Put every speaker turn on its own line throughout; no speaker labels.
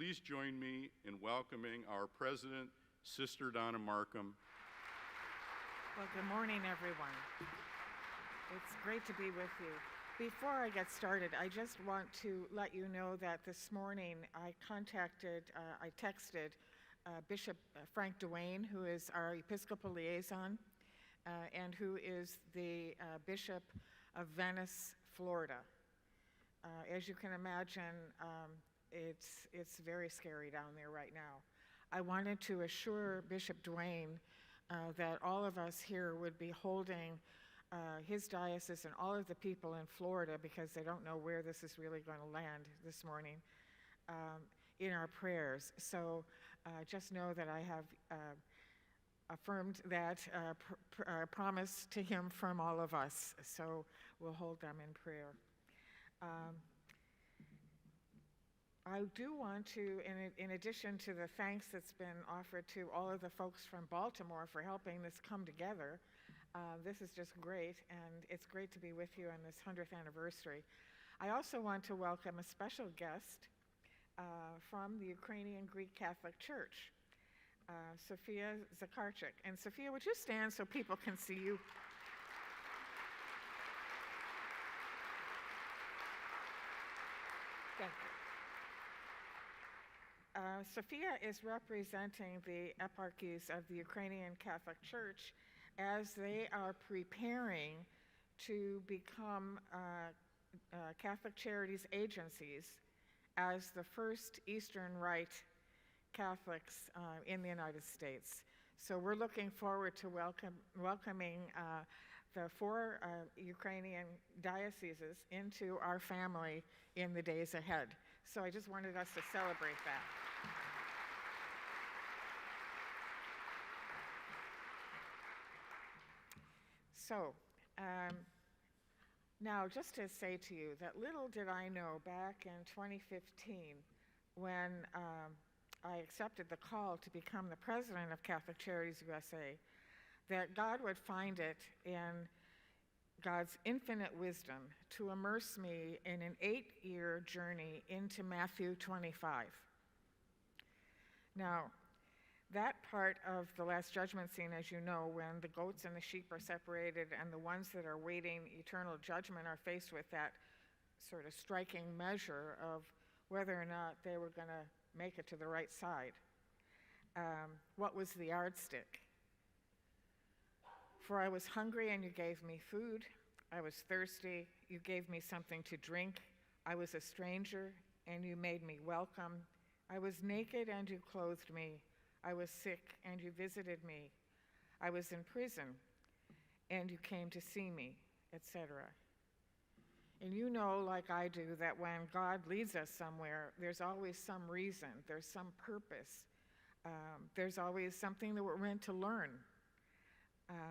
please join me in welcoming our president, Sister Donna Markham.
Well, good morning, everyone. It's great to be with you. Before I get started, I just want to let you know that this morning I texted Bishop Frank Duane, who is our Episcopal liaison, and who is the Bishop of Venice, Florida. As you can imagine, it's very scary down there right now. I wanted to assure Bishop Duane that all of us here would be holding his diocese and all of the people in Florida, because they don't know where this is really going to land this morning, in our prayers. So just know that I have affirmed that promise to him from all of us. So we'll hold them in prayer. I do want to, in addition to the thanks that's been offered to all of the folks from Baltimore for helping this come together, this is just great, and it's great to be with you on this 100th anniversary. I also want to welcome a special guest from the Ukrainian Greek Catholic Church, Sophia Zakarchik. And Sophia, would you stand so people can see you? Thank you. Sophia is representing the eparchies of the Ukrainian Catholic Church as they are preparing to become Catholic Charities agencies as the first Eastern Rite Catholics in the United States. So we're looking forward to welcoming the 4 Ukrainian dioceses into our family in the days ahead. So I just wanted us to celebrate that. So now just to say to you that little did I know back in 2015 when I accepted the call to become the president of Catholic Charities USA, that God would find it in God's infinite wisdom to immerse me in an 8-year journey into Matthew 25. Now, that part of the Last Judgment scene, as you know, when the goats and the sheep are separated and the ones that are waiting eternal judgment are faced with that sort of striking measure of whether or not they were going to make it to the right side. What was the yardstick? For I was hungry and you gave me food. I was thirsty, you gave me something to drink. I was a stranger and you made me welcome. I was naked and you clothed me. I was sick and you visited me. I was in prison and you came to see me, etc. And you know, like I do, that when God leads us somewhere, there's always some reason, there's some purpose. There's always something that we're meant to learn,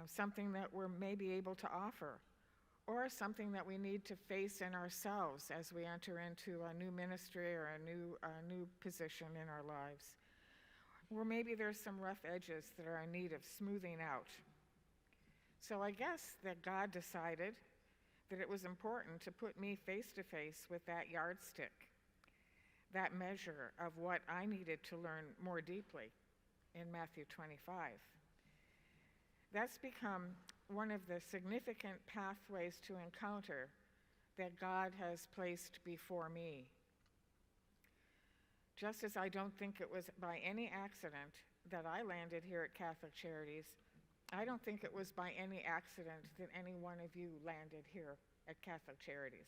something that we're maybe able to offer, or something that we need to face in ourselves as we enter into a new ministry or a new position in our lives. Or maybe there's some rough edges that are in need of smoothing out. So I guess that God decided that it was important to put me face to face with that yardstick, that measure of what I needed to learn more deeply in Matthew 25. That's become one of the significant pathways to encounter that God has placed before me. Just as I don't think it was by any accident that I landed here at Catholic Charities, I don't think it was by any accident that any one of you landed here at Catholic Charities.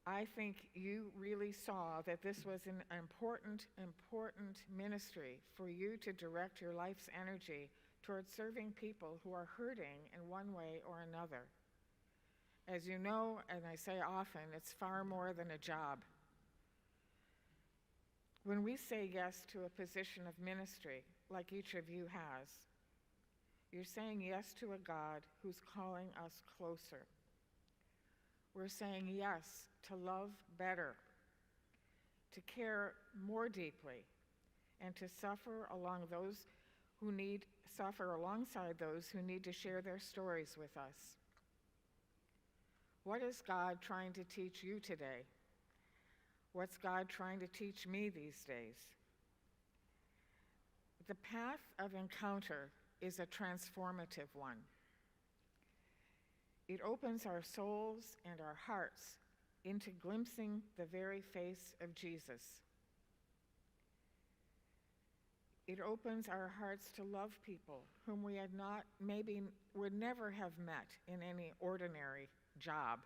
I think you really saw that this was an important ministry for you to direct your life's energy towards serving people who are hurting in one way or another. As you know, and I say often, it's far more than a job. When we say yes to a position of ministry, like each of you has, you're saying yes to a God who's calling us closer. We're saying yes to love better, to care more deeply, and to suffer alongside those who need to share their stories with us. What is God trying to teach you today? What's God trying to teach me these days? The path of encounter is a transformative one. It opens our souls and our hearts into glimpsing the very face of Jesus. It opens our hearts to love people whom we had not, maybe would never have met in any ordinary job.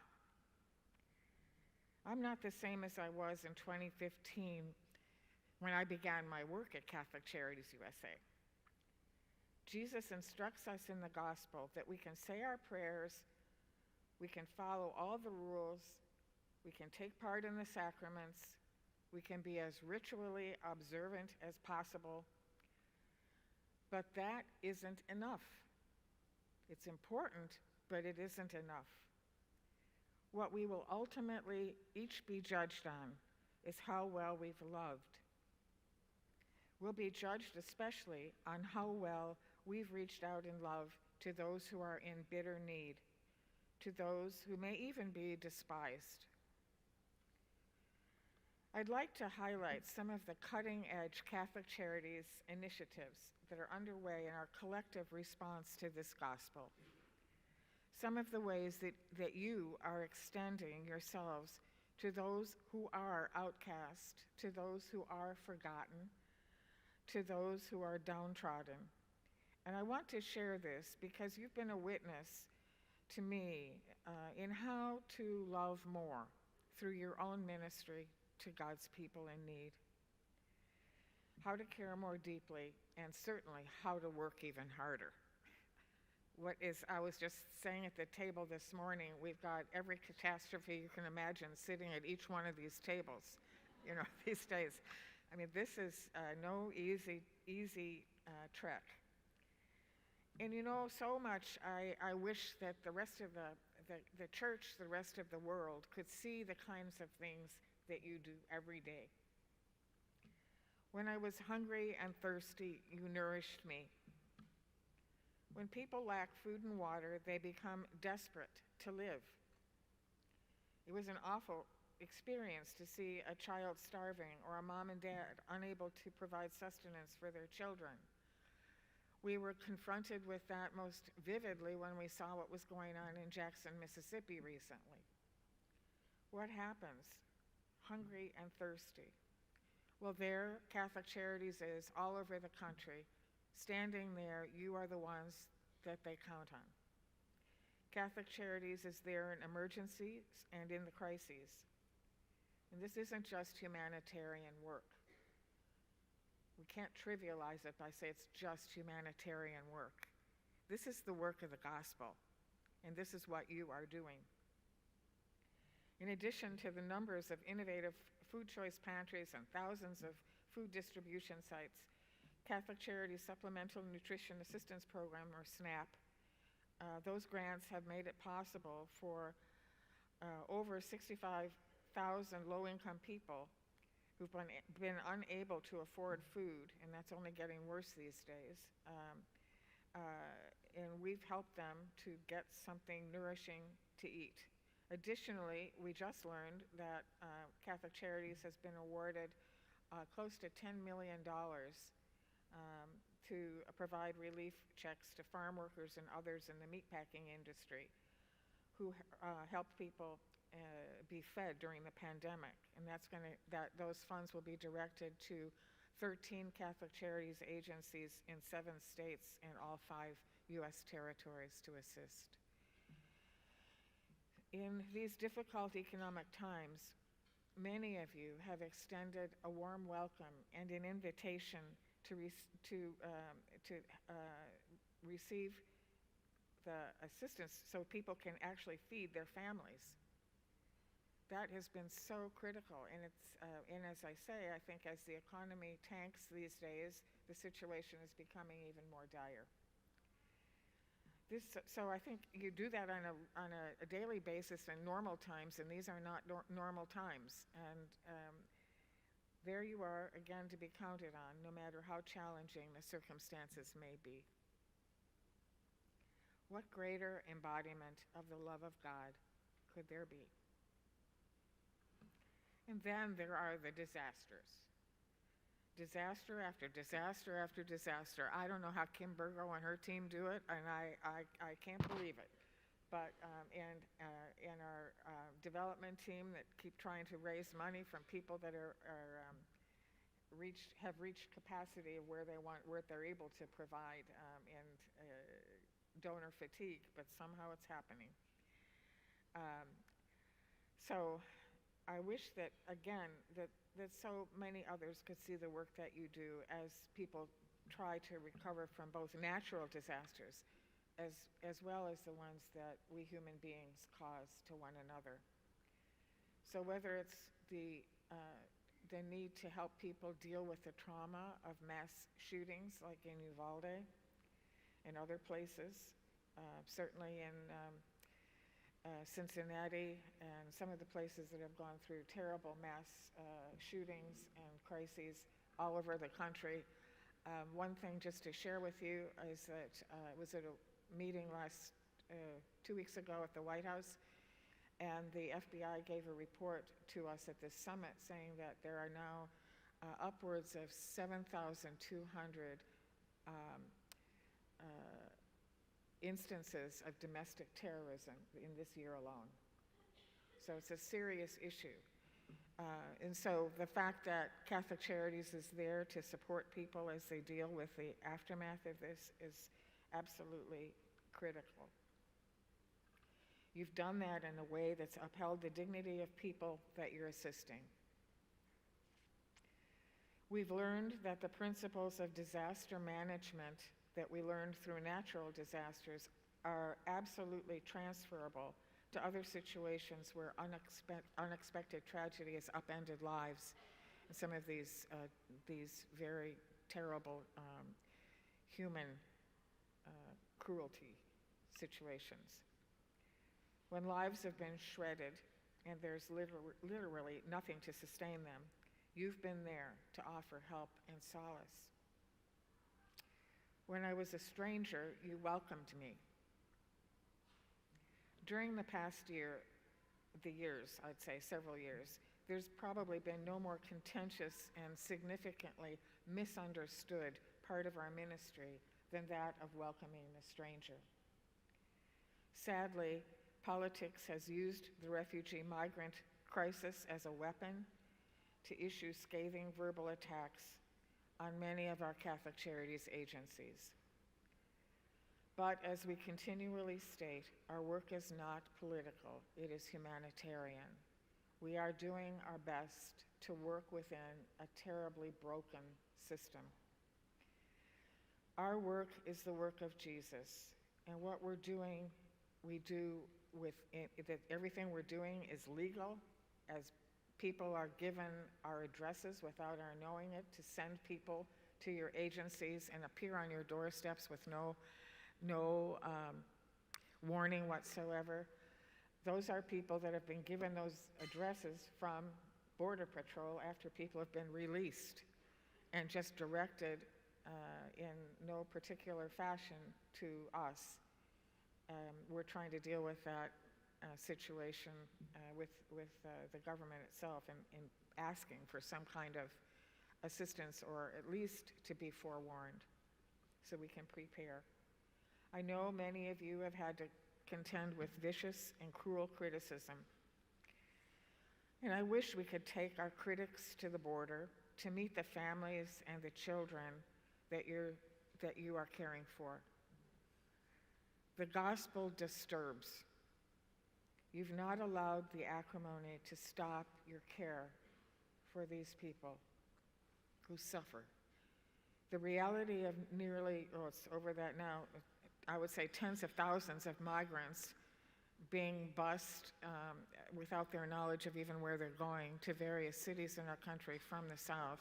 I'm not the same as I was in 2015 when I began my work at Catholic Charities USA. Jesus instructs us in the gospel that we can say our prayers, we can follow all the rules, we can take part in the sacraments, we can be as ritually observant as possible, but that isn't enough. It's important, but it isn't enough. What we will ultimately each be judged on is how well we've loved. We'll be judged especially on how well we've reached out in love to those who are in bitter need, to those who may even be despised. I'd like to highlight some of the cutting-edge Catholic Charities initiatives that are underway in our collective response to this gospel. Some of the ways that you are extending yourselves to those who are outcast, to those who are forgotten, to those who are downtrodden. And I want to share this because you've been a witness to me in how to love more through your own ministry to God's people in need, how to care more deeply, and certainly how to work even harder. I was just saying at the table this morning, we've got every catastrophe you can imagine sitting at each one of these tables, these days. I mean, this is no easy trek. And so much I wish that the rest of the church, the rest of the world could see the kinds of things that you do every day. When I was hungry and thirsty, you nourished me. When people lack food and water, they become desperate to live. It was an awful experience to see a child starving or a mom and dad unable to provide sustenance for their children. We were confronted with that most vividly when we saw what was going on in Jackson, Mississippi recently. What happens? Hungry and thirsty. Well, there, Catholic Charities is all over the country. Standing there, you are the ones that they count on. Catholic Charities is there in emergencies and in the crises. And this isn't just humanitarian work. We can't trivialize it by saying it's just humanitarian work. This is the work of the gospel, and this is what you are doing. In addition to the numbers of innovative food choice pantries and thousands of food distribution sites, Catholic Charities Supplemental Nutrition Assistance Program, or SNAP, those grants have made it possible for over 65,000 low-income people who've been unable to afford food, and that's only getting worse these days. And we've helped them to get something nourishing to eat. Additionally, we just learned that Catholic Charities has been awarded close to $10 million to provide relief checks to farm workers and others in the meatpacking industry who helped people be fed during the pandemic. And those funds will be directed to 13 Catholic Charities agencies in 7 states and all 5 U.S. territories to assist. In these difficult economic times, many of you have extended a warm welcome and an invitation to receive the assistance so people can actually feed their families. That has been so critical, and as I say, I think as the economy tanks these days, the situation is becoming even more dire. So I think you do that on a daily basis in normal times, and these are not normal times. And there you are, again, to be counted on, no matter how challenging the circumstances may be. What greater embodiment of the love of God could there be? And then there are the disasters. Disaster after disaster after disaster. I don't know how Kim Burgo and her team do it, and I can't believe it. But and our development team that keep trying to raise money from people that have reached capacity of where they're able to provide, and donor fatigue, but somehow it's happening. So I wish that, again, that so many others could see the work that you do as people try to recover from both natural disasters as well as the ones that we human beings cause to one another. So whether it's the need to help people deal with the trauma of mass shootings like in Uvalde and other places, certainly in Cincinnati and some of the places that have gone through terrible mass shootings and crises all over the country. One thing just to share with you is that I was at a meeting 2 weeks ago at the White House, and the FBI gave a report to us at this summit saying that there are now upwards of 7,200 instances of domestic terrorism in this year alone. So it's a serious issue. And so the fact that Catholic Charities is there to support people as they deal with the aftermath of this is absolutely critical. You've done that in a way that's upheld the dignity of people that you're assisting. We've learned that the principles of disaster management that we learned through natural disasters are absolutely transferable to other situations where unexpected tragedy has upended lives in some of these very terrible human cruelty situations. When lives have been shredded and there's literally nothing to sustain them, you've been there to offer help and solace. When I was a stranger, you welcomed me. During the past I'd say several years, there's probably been no more contentious and significantly misunderstood part of our ministry than that of welcoming the stranger. Sadly, politics has used the refugee-migrant crisis as a weapon to issue scathing verbal attacks on many of our Catholic Charities agencies. But as we continually state, our work is not political, it is humanitarian. We are doing our best to work within a terribly broken system. Our work is the work of Jesus, and what we're doing, we do that everything we're doing is legal, as people are given our addresses without our knowing it to send people to your agencies and appear on your doorsteps with no warning whatsoever. Those are people that have been given those addresses from Border Patrol after people have been released and just directed in no particular fashion to us. We're trying to deal with that situation with the government itself and asking for some kind of assistance, or at least to be forewarned so we can prepare. I know many of you have had to contend with vicious and cruel criticism. And I wish we could take our critics to the border to meet the families and the children that you are caring for. The gospel disturbs. You've not allowed the acrimony to stop your care for these people who suffer. The reality of it's over that now, I would say tens of thousands of migrants being bused without their knowledge of even where they're going to various cities in our country from the south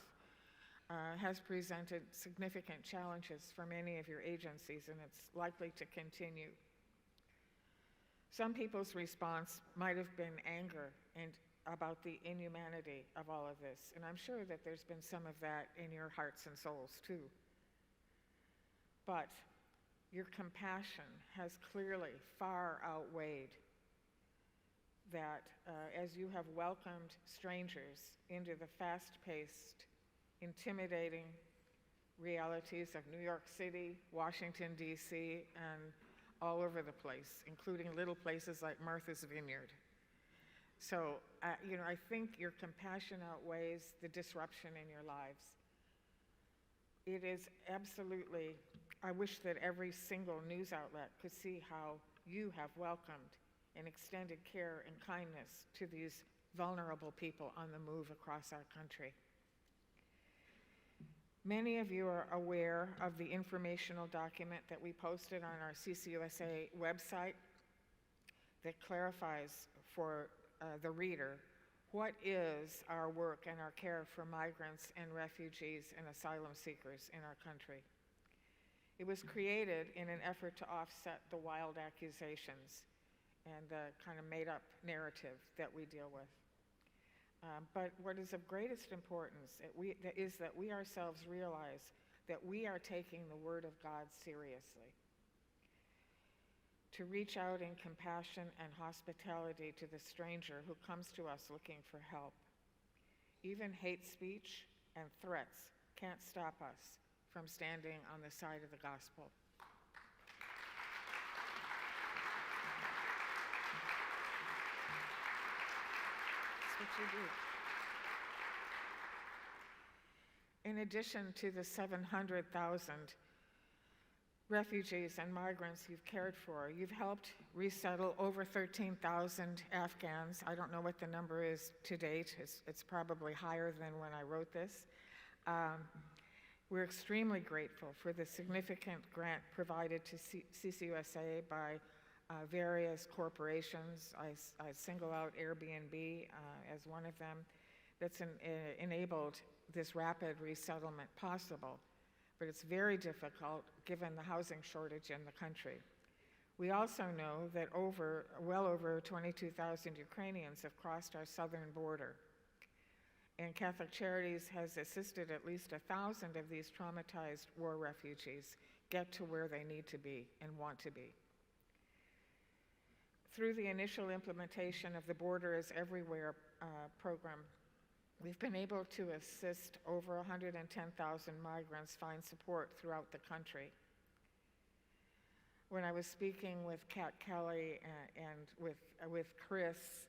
has presented significant challenges for many of your agencies, and it's likely to continue. Some people's response might have been anger and about the inhumanity of all of this, and I'm sure that there's been some of that in your hearts and souls too. But your compassion has clearly far outweighed that as you have welcomed strangers into the fast-paced, intimidating realities of New York City, Washington, D.C., and all over the place, including little places like Martha's Vineyard. So, I think your compassion outweighs the disruption in your lives. It is absolutely, I wish that every single news outlet could see how you have welcomed and extended care and kindness to these vulnerable people on the move across our country. Many of you are aware of the informational document that we posted on our CCUSA website that clarifies for the reader what is our work and our care for migrants and refugees and asylum seekers in our country. It was created in an effort to offset the wild accusations and the kind of made-up narrative that we deal with. But what is of greatest importance is that we ourselves realize that we are taking the Word of God seriously. To reach out in compassion and hospitality to the stranger who comes to us looking for help. Even hate speech and threats can't stop us from standing on the side of the gospel. That's what you do. In addition to the 700,000 refugees and migrants you've cared for, you've helped resettle over 13,000 Afghans. I don't know what the number is to date. It's probably higher than when I wrote this. We're extremely grateful for the significant grant provided to CCUSA by various corporations. I single out Airbnb as one of them that's enabled this rapid resettlement possible. But it's very difficult given the housing shortage in the country. We also know that well over 22,000 Ukrainians have crossed our southern border. And Catholic Charities has assisted at least 1,000 of these traumatized war refugees get to where they need to be and want to be. Through the initial implementation of the Border is Everywhere program, we've been able to assist over 110,000 migrants find support throughout the country. When I was speaking with Kat Kelly and with Chris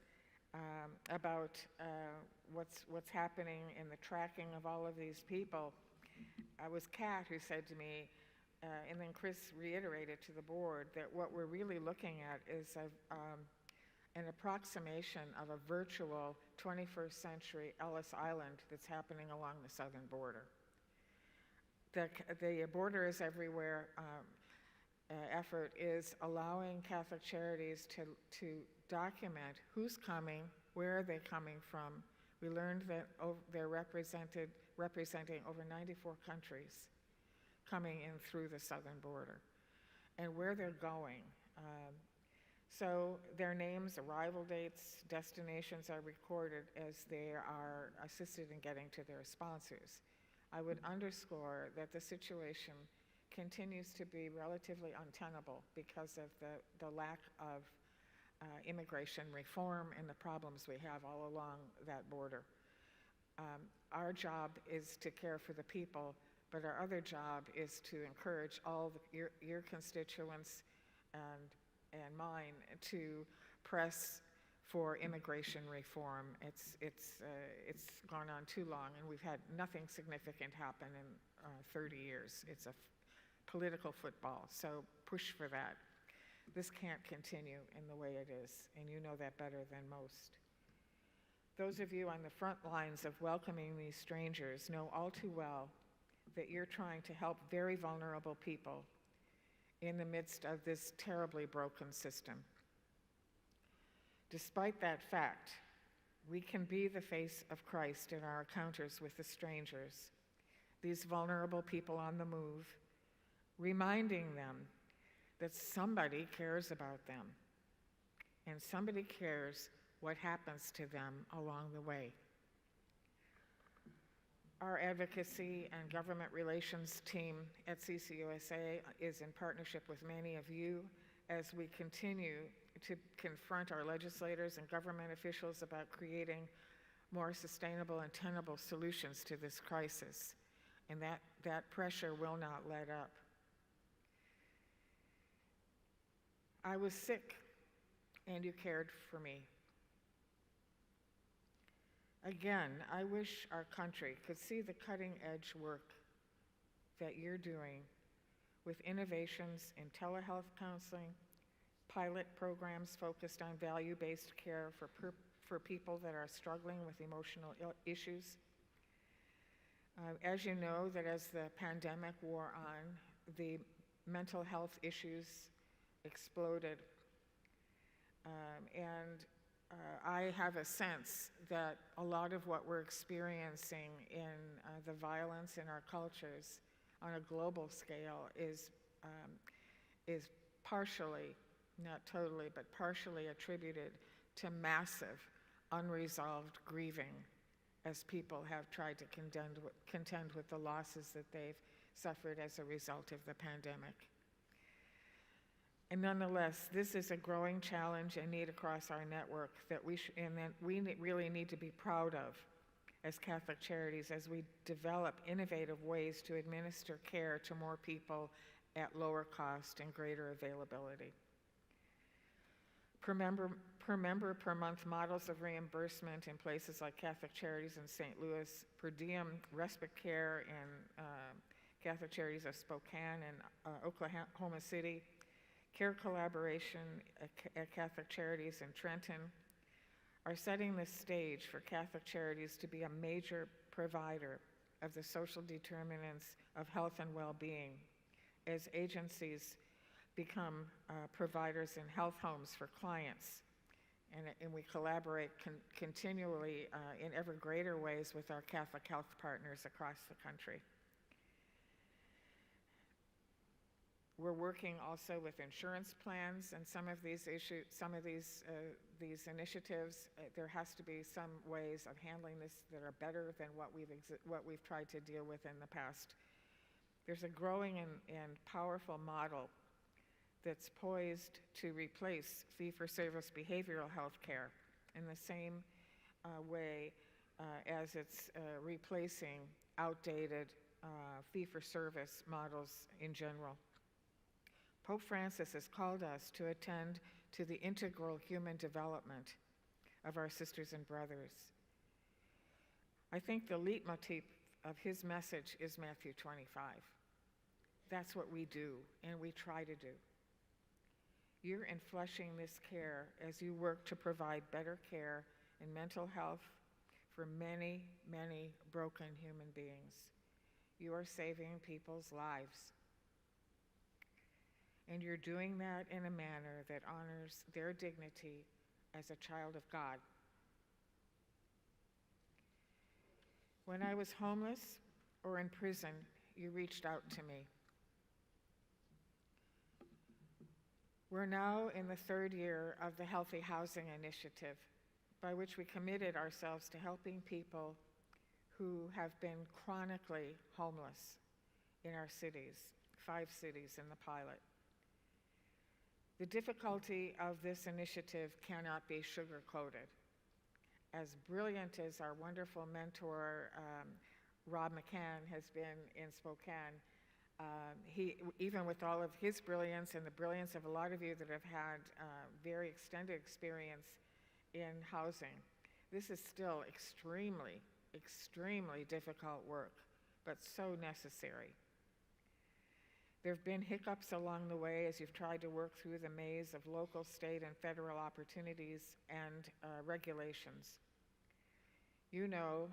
about what's happening in the tracking of all of these people, it was Kat who said to me, and then Chris reiterated to the board, that what we're really looking at is an approximation of a virtual 21st century Ellis Island that's happening along the southern border. The Border is Everywhere effort is allowing Catholic Charities to document who's coming, where are they coming from. We learned that they're representing over 94 countries coming in through the southern border, and where they're going. So their names, arrival dates, destinations are recorded as they are assisted in getting to their sponsors. I would underscore that the situation continues to be relatively untenable because of the lack of immigration reform and the problems we have all along that border. Our job is to care for the people, but our other job is to encourage all your constituents and mine to press for immigration reform. It's gone on too long, and we've had nothing significant happen in 30 years. It's a political football, so push for that. This can't continue in the way it is, and you know that better than most. Those of you on the front lines of welcoming these strangers know all too well that you're trying to help very vulnerable people in the midst of this terribly broken system. Despite that fact, we can be the face of Christ in our encounters with the strangers, these vulnerable people on the move, reminding them that somebody cares about them and somebody cares what happens to them along the way. Our advocacy and government relations team at CCUSA is in partnership with many of you as we continue to confront our legislators and government officials about creating more sustainable and tenable solutions to this crisis. And that pressure will not let up. I was sick, and you cared for me. Again, I wish our country could see the cutting-edge work that you're doing with innovations in telehealth counseling, pilot programs focused on value-based care for people that are struggling with emotional issues. As you know, that as the pandemic wore on, the mental health issues exploded. I have a sense that a lot of what we're experiencing in the violence in our cultures on a global scale is partially, not totally, but partially attributed to massive unresolved grieving as people have tried to contend with the losses that they've suffered as a result of the pandemic. And nonetheless, this is a growing challenge and need across our network that we really need to be proud of as Catholic Charities as we develop innovative ways to administer care to more people at lower cost and greater availability. Per member per month models of reimbursement in places like Catholic Charities in St. Louis, per diem respite care in Catholic Charities of Spokane and Oklahoma City, care collaboration at Catholic Charities in Trenton are setting the stage for Catholic Charities to be a major provider of the social determinants of health and well-being as agencies become providers in health homes for clients. And we collaborate continually in ever greater ways with our Catholic health partners across the country. We're working also with insurance plans and some of these initiatives. There has to be some ways of handling this that are better than what we've tried to deal with in the past. There's a growing and powerful model that's poised to replace fee-for-service behavioral health care in the same way as it's replacing outdated fee-for-service models in general. Pope Francis has called us to attend to the integral human development of our sisters and brothers. I think the leitmotif of his message is Matthew 25. That's what we do and we try to do. You're enfleshing this care as you work to provide better care in mental health for many, many broken human beings. You are saving people's lives. And you're doing that in a manner that honors their dignity as a child of God. When I was homeless or in prison, you reached out to me. We're now in the third year of the Healthy Housing Initiative, by which we committed ourselves to helping people who have been chronically homeless in our cities, 5 cities in the pilot. The difficulty of this initiative cannot be sugar-coated. As brilliant as our wonderful mentor, Rob McCann, has been in Spokane, even with all of his brilliance and the brilliance of a lot of you that have had very extended experience in housing, this is still extremely, extremely difficult work, but so necessary. There have been hiccups along the way as you've tried to work through the maze of local, state, and federal opportunities and regulations. You know,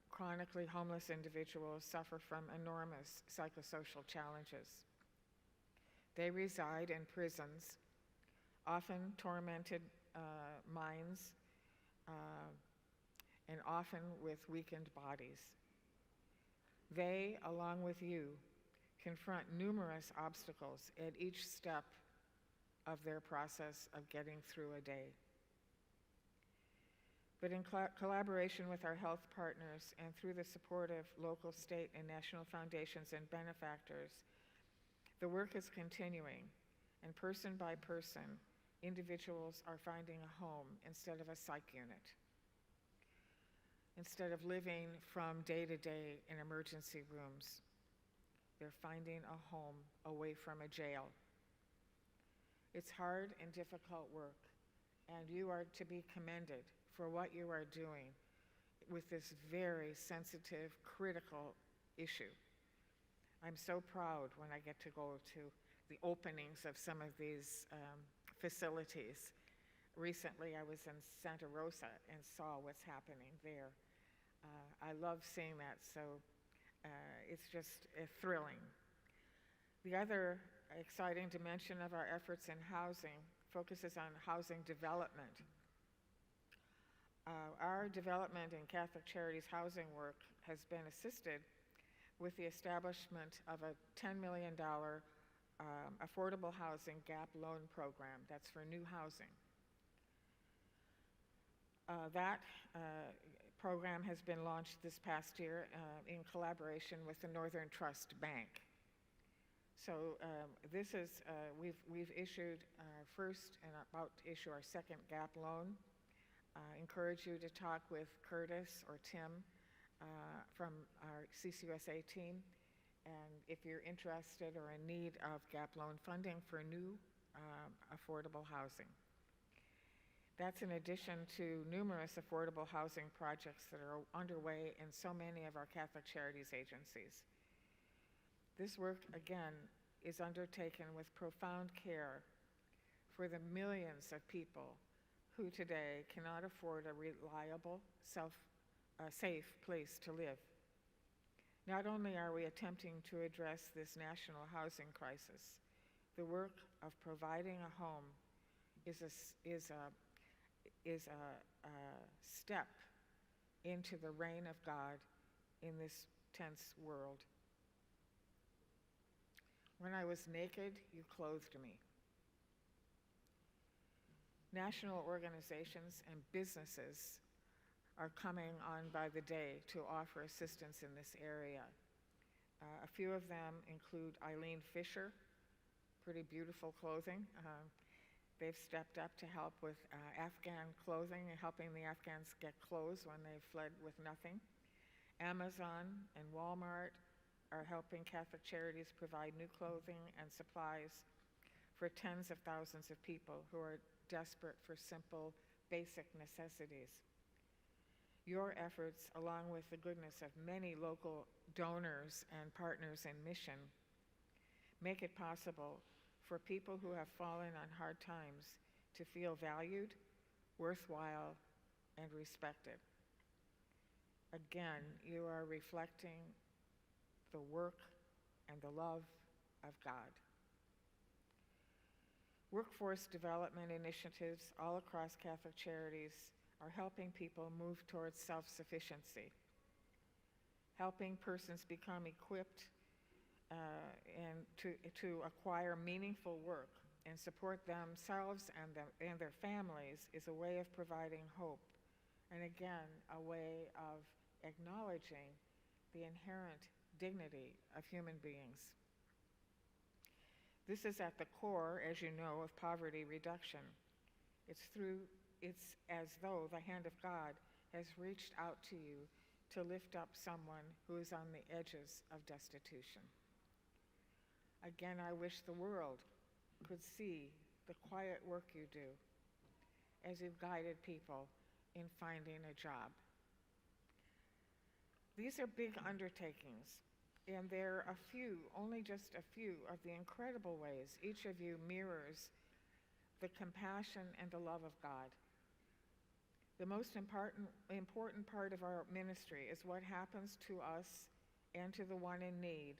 chronically homeless individuals suffer from enormous psychosocial challenges. They reside in prisons, often tormented minds, and often with weakened bodies. They, along with you, confront numerous obstacles at each step of their process of getting through a day. But in collaboration with our health partners and through the support of local, state, and national foundations and benefactors, the work is continuing, and person by person, individuals are finding a home instead of a psych unit. Instead of living from day to day in emergency rooms, they're finding a home away from a jail. It's hard and difficult work, and you are to be commended for what you are doing with this very sensitive, critical issue. I'm so proud when I get to go to the openings of some of these facilities. Recently, I was in Santa Rosa and saw what's happening there. I love seeing that, so it's just thrilling. The other exciting dimension of our efforts in housing focuses on housing development. Our development in Catholic Charities housing work has been assisted with the establishment of a $10 million affordable housing GAP loan program. That's for new housing. That program has been launched this past year in collaboration with the Northern Trust Bank. So this is, we've issued our first and about to issue our second GAP loan. Encourage you to talk with Curtis or Tim from our CCUSA team. And if you're interested or in need of GAP loan funding for new affordable housing. That's in addition to numerous affordable housing projects that are underway in so many of our Catholic Charities agencies. This work, again, is undertaken with profound care for the millions of people who today cannot afford a reliable, safe place to live. Not only are we attempting to address this national housing crisis, the work of providing a home is a step into the reign of God in this tense world. When I was naked, you clothed me. National organizations and businesses are coming on by the day to offer assistance in this area. A few of them include Eileen Fisher, pretty beautiful clothing. They've stepped up to help with Afghan clothing and helping the Afghans get clothes when they fled with nothing. Amazon and Walmart are helping Catholic Charities provide new clothing and supplies for tens of thousands of people who are desperate for simple, basic necessities. Your efforts, along with the goodness of many local donors and partners in mission, make it possible for people who have fallen on hard times to feel valued, worthwhile, and respected. Again, you are reflecting the work and the love of God. Workforce development initiatives all across Catholic Charities are helping people move towards self-sufficiency, helping persons become equipped and to acquire meaningful work and support themselves and their families is a way of providing hope, and again, a way of acknowledging the inherent dignity of human beings. This is at the core, as you know, of poverty reduction. It's as though the hand of God has reached out to you to lift up someone who is on the edges of destitution. Again, I wish the world could see the quiet work you do as you've guided people in finding a job. These are big undertakings, and there are only just a few of the incredible ways each of you mirrors the compassion and the love of God. The most important part of our ministry is what happens to us and to the one in need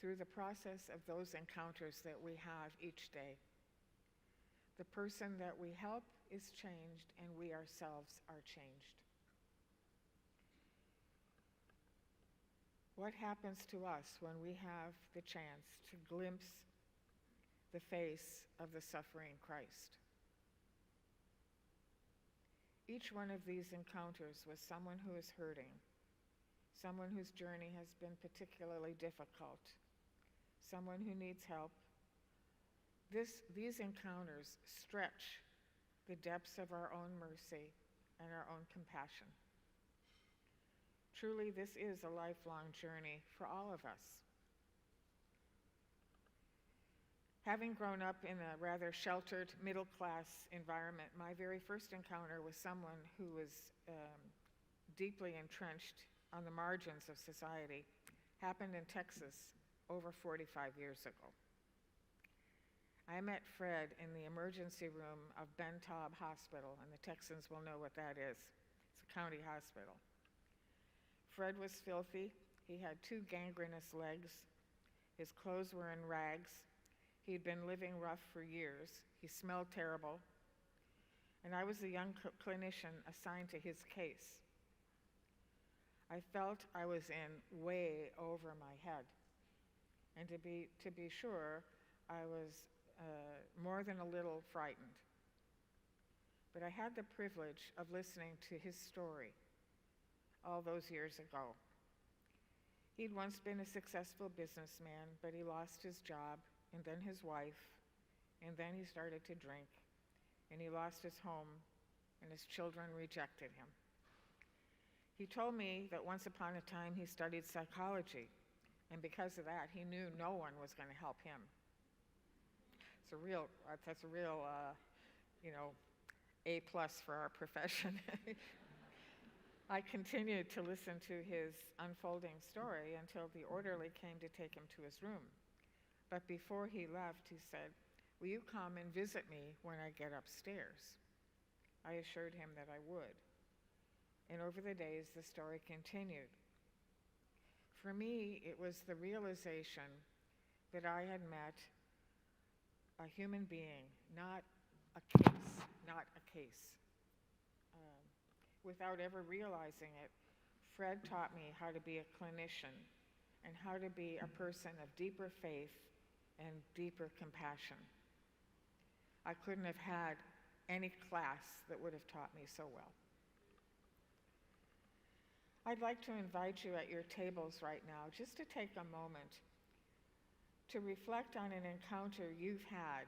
through the process of those encounters that we have each day. The person that we help is changed, and we ourselves are changed. What happens to us when we have the chance to glimpse the face of the suffering Christ? Each one of these encounters with someone who is hurting, someone whose journey has been particularly difficult, someone who needs help, These encounters stretch the depths of our own mercy and our own compassion. Truly, this is a lifelong journey for all of us. Having grown up in a rather sheltered middle-class environment, my very first encounter with someone who was deeply entrenched on the margins of society happened in Texas over 45 years ago. I met Fred in the emergency room of Ben Taub Hospital, and the Texans will know what that is. It's a county hospital. Fred was filthy. He had 2 gangrenous legs. His clothes were in rags. He'd been living rough for years. He smelled terrible. And I was the young clinician assigned to his case. I felt I was in way over my head. And to be sure, I was more than a little frightened. But I had the privilege of listening to his story all those years ago. He'd once been a successful businessman, but he lost his job, and then his wife, and then he started to drink, and he lost his home, and his children rejected him. He told me that once upon a time he studied psychology, and because of that, he knew no one was going to help him. That's a real, A+ for our profession. I continued to listen to his unfolding story until the orderly came to take him to his room. But before he left, he said, "Will you come and visit me when I get upstairs?" I assured him that I would. And over the days, the story continued. For me, it was the realization that I had met a human being, not a case. Without ever realizing it, Fred taught me how to be a clinician and how to be a person of deeper faith and deeper compassion. I couldn't have had any class that would have taught me so well. I'd like to invite you at your tables right now just to take a moment to reflect on an encounter you've had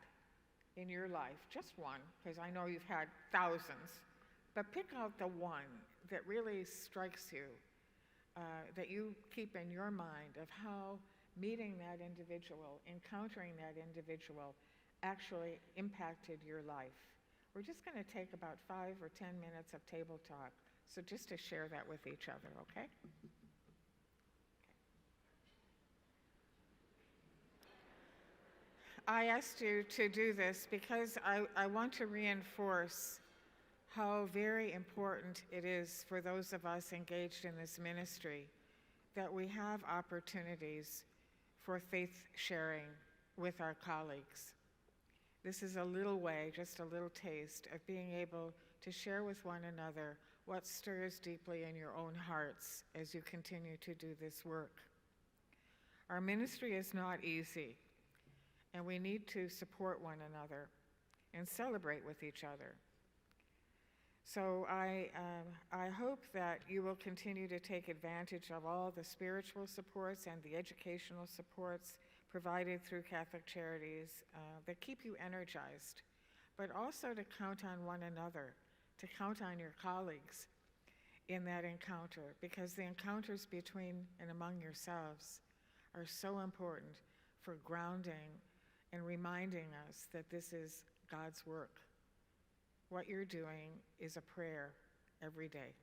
in your life, just one, because I know you've had thousands, but pick out the one that really strikes you, that you keep in your mind of how meeting that individual, encountering that individual actually impacted your life. We're just going to take about 5 or 10 minutes of table talk, so just to share that with each other, okay? I asked you to do this because I want to reinforce how very important it is for those of us engaged in this ministry that we have opportunities for faith sharing with our colleagues. This is a little way, just a little taste of being able to share with one another what stirs deeply in your own hearts as you continue to do this work. Our ministry is not easy, and we need to support one another and celebrate with each other. So I hope that you will continue to take advantage of all the spiritual supports and the educational supports provided through Catholic Charities that keep you energized, but also to count on one another, to count on your colleagues in that encounter, because the encounters between and among yourselves are so important for grounding and reminding us that this is God's work. What you're doing is a prayer every day.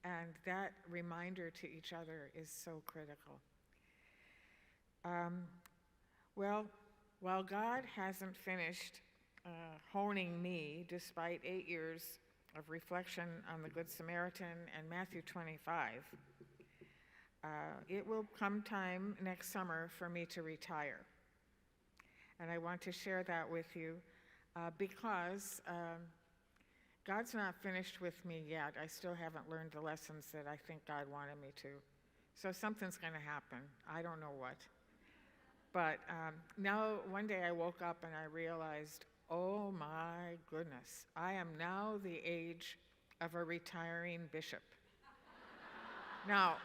And that reminder to each other is so critical. Well, while God hasn't finished honing me, despite 8 years of reflection on the Good Samaritan and Matthew 25, it will come time next summer for me to retire. And I want to share that with you because God's not finished with me yet. I still haven't learned the lessons that I think God wanted me to. So something's going to happen. I don't know what. But now, one day I woke up and I realized, oh my goodness, I am now the age of a retiring bishop. Now,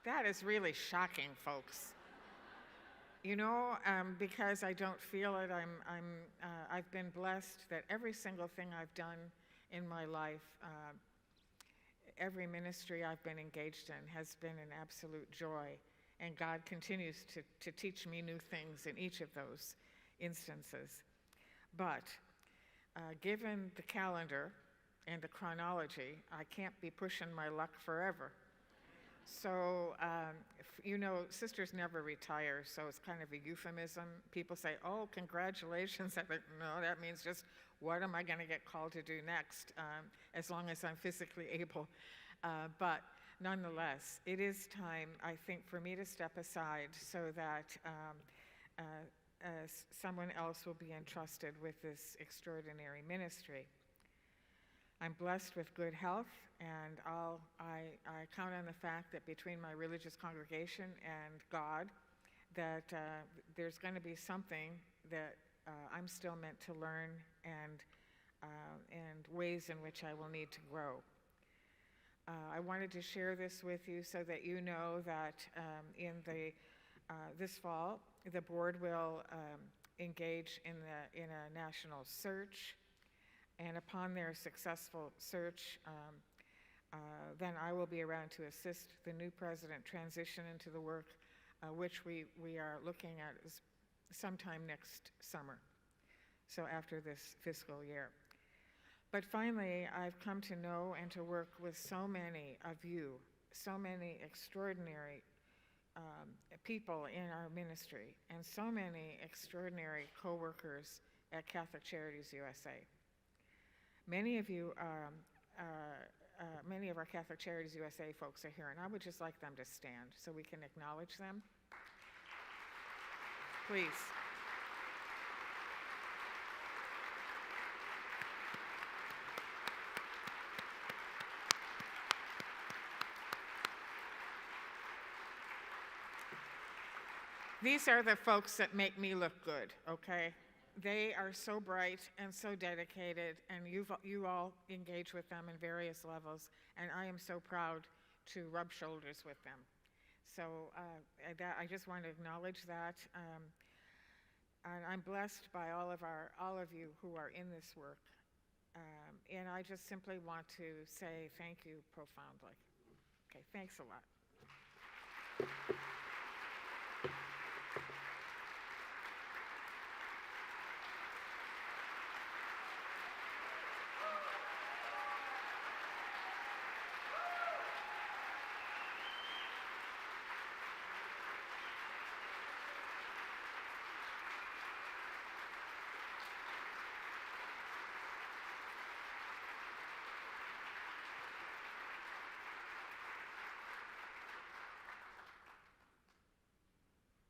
that is really shocking, folks. Because I don't feel it, I've been blessed that every single thing I've done in my life, every ministry I've been engaged in has been an absolute joy. And God continues to teach me new things in each of those instances. But given the calendar and the chronology, I can't be pushing my luck forever. So, sisters never retire, so it's kind of a euphemism. People say, oh, congratulations. I think, no, that means just what am I going to get called to do next, as long as I'm physically able. But nonetheless, it is time, I think, for me to step aside so that someone else will be entrusted with this extraordinary ministry. I'm blessed with good health, and I count on the fact that between my religious congregation and God, that there's going to be something that I'm still meant to learn, and ways in which I will need to grow. I wanted to share this with you so that you know that this fall, the board will engage in a national search. And upon their successful search, then I will be around to assist the new president transition into the work which we are looking at sometime next summer, so after this fiscal year. But finally, I've come to know and to work with so many of you, so many extraordinary people in our ministry, and so many extraordinary co-workers at Catholic Charities USA. Many of you, many of our Catholic Charities USA folks are here, and I would just like them to stand so we can acknowledge them. Please. These are the folks that make me look good, okay? They are so bright and so dedicated, and you all engage with them in various levels, and I am so proud to rub shoulders with them. So I just want to acknowledge that, and I'm blessed by all of you who are in this work, and I just simply want to say thank you profoundly. Okay, thanks a lot.